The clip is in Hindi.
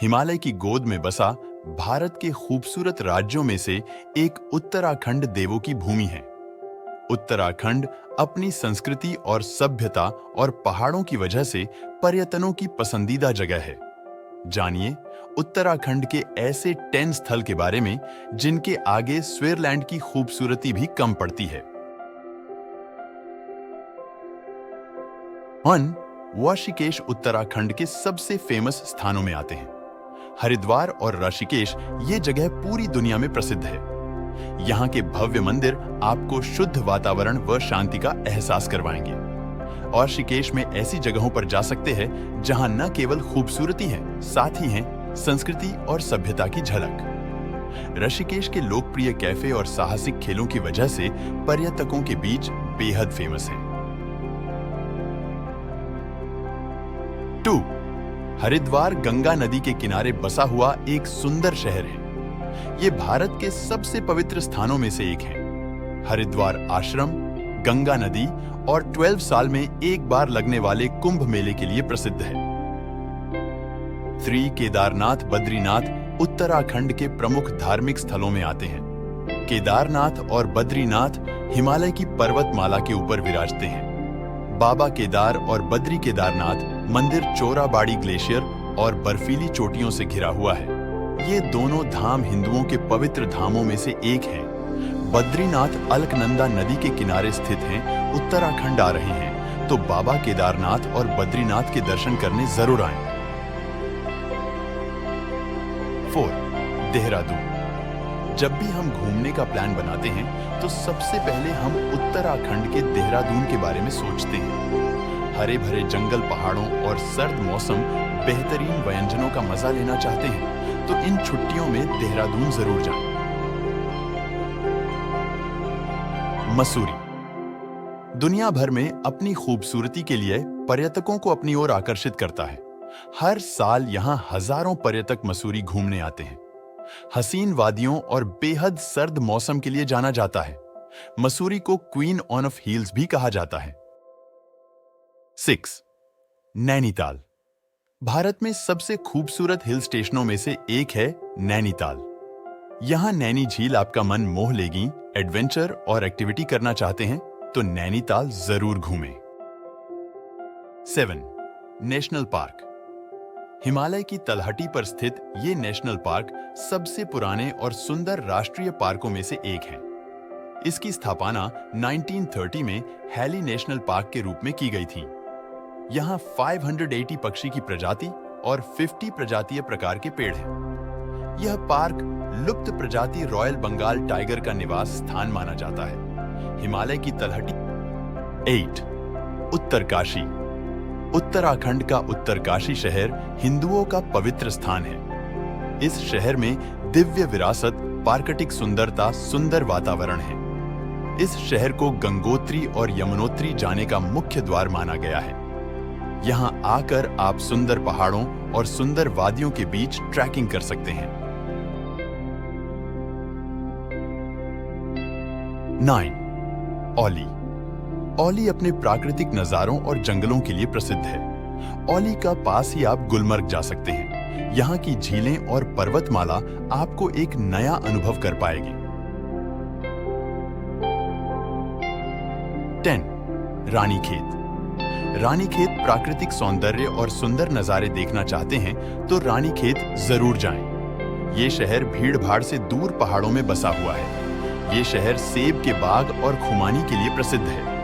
हिमालय की गोद में बसा भारत के खूबसूरत राज्यों में से एक उत्तराखंड देवों की भूमि है। उत्तराखंड अपनी संस्कृति और सभ्यता और पहाड़ों की वजह से पर्यटकों की पसंदीदा जगह है। जानिए उत्तराखंड के ऐसे 10 स्थल के बारे में जिनके आगे स्विट्जरलैंड की खूबसूरती भी कम पड़ती है। 1. ऋषिकेश उत्तराखंड के सबसे फेमस स्थानों में आते हैं। हरिद्वार और ऋषिकेश ये जगह पूरी दुनिया में प्रसिद्ध है। यहाँ के भव्य मंदिर आपको शुद्ध वातावरण व शांति का एहसास करवाएंगे। और ऋषिकेश में ऐसी जगहों पर जा सकते हैं जहां न केवल खूबसूरती है, साथ ही है संस्कृति और सभ्यता की झलक। ऋषिकेश के लोकप्रिय कैफे और साहसिक खेलों की वजह से पर्यटकों के बीच बेहद फेमस है। 2. हरिद्वार गंगा नदी के किनारे बसा हुआ एक सुंदर शहर है। ये भारत के सबसे पवित्र स्थानों में से एक है। हरिद्वार आश्रम, गंगा नदी और 12 साल में एक बार लगने वाले कुंभ मेले के लिए प्रसिद्ध है। 3. केदारनाथ बद्रीनाथ उत्तराखंड के प्रमुख धार्मिक स्थलों में आते हैं। केदारनाथ और बद्रीनाथ हिमालय की पर्वतमाला के ऊपर विराजते हैं। बाबा केदार और बद्री केदारनाथ मंदिर चोराबाड़ी ग्लेशियर और बर्फीली चोटियों से घिरा हुआ है। ये दोनों धाम हिंदुओं के पवित्र धामों में से एक हैं। बद्रीनाथ अलकनंदा नदी के किनारे स्थित हैं। उत्तराखंड आ रहे हैं तो बाबा केदारनाथ और बद्रीनाथ के दर्शन करने जरूर आएं। 4. देहरादून। जब भी हम घूमने का प्लान बनाते हैं तो सबसे पहले हम उत्तराखंड के देहरादून के बारे में सोचते हैं। हरे भरे जंगल, पहाड़ों और सर्द मौसम, बेहतरीन व्यंजनों का मजा लेना चाहते हैं तो इन छुट्टियों में देहरादून जरूर जाएं। मसूरी दुनिया भर में अपनी खूबसूरती के लिए पर्यटकों को अपनी ओर आकर्षित करता है। हर साल यहां हजारों पर्यटक मसूरी घूमने आते हैं। हसीन वादियों और बेहद सर्द मौसम के लिए जाना जाता है। मसूरी को क्वीन ऑफ हिल्स भी कहा जाता है। 6. नैनीताल। भारत में सबसे खूबसूरत हिल स्टेशनों में से एक है नैनीताल। यहां नैनी झील आपका मन मोह लेगी। एडवेंचर और एक्टिविटी करना चाहते हैं तो नैनीताल जरूर घूमें। 7. National park. हिमालय की तलहटी पर स्थित ये नेशनल पार्क सबसे पुराने और सुंदर राष्ट्रीय पार्कों में से एक है। इसकी स्थापना 1930 में हैली नेशनल पार्क के रूप में की गई थी। यहाँ 580 पक्षी की प्रजाति और 50 प्रजातीय प्रकार के पेड़ हैं। यह पार्क लुप्त प्रजाति रॉयल बंगाल टाइगर का निवास स्थान माना जाता है। हिमालय की तलहटी। 8. उत्तरकाशी। उत्तराखंड का उत्तरकाशी शहर हिंदुओं का पवित्र स्थान है। इस शहर में दिव्य विरासत, प्राकृतिक सुंदरता, सुंदर वातावरण है। इस शहर को गंगोत्री और यमुनोत्री जाने का मुख्य द्वार माना गया है। यहां आकर आप सुंदर पहाड़ों और सुंदर वादियों के बीच ट्रैकिंग कर सकते हैं। 9. औली। औली अपने प्राकृतिक नजारों और जंगलों के लिए प्रसिद्ध है। औली का पास ही आप गुलमर्ग जा सकते हैं। यहाँ की झीलें और पर्वतमाला आपको एक नया अनुभव कर पाएगी। 10. रानीखेत। रानीखेत प्राकृतिक सौंदर्य और सुंदर नजारे देखना चाहते हैं तो रानीखेत जरूर जाएं। ये शहर भीड़-भाड़ से दूर पहाड़ों में बसा हुआ है। ये शहर सेब के बाग और खुमानी के लिए प्रसिद्ध है।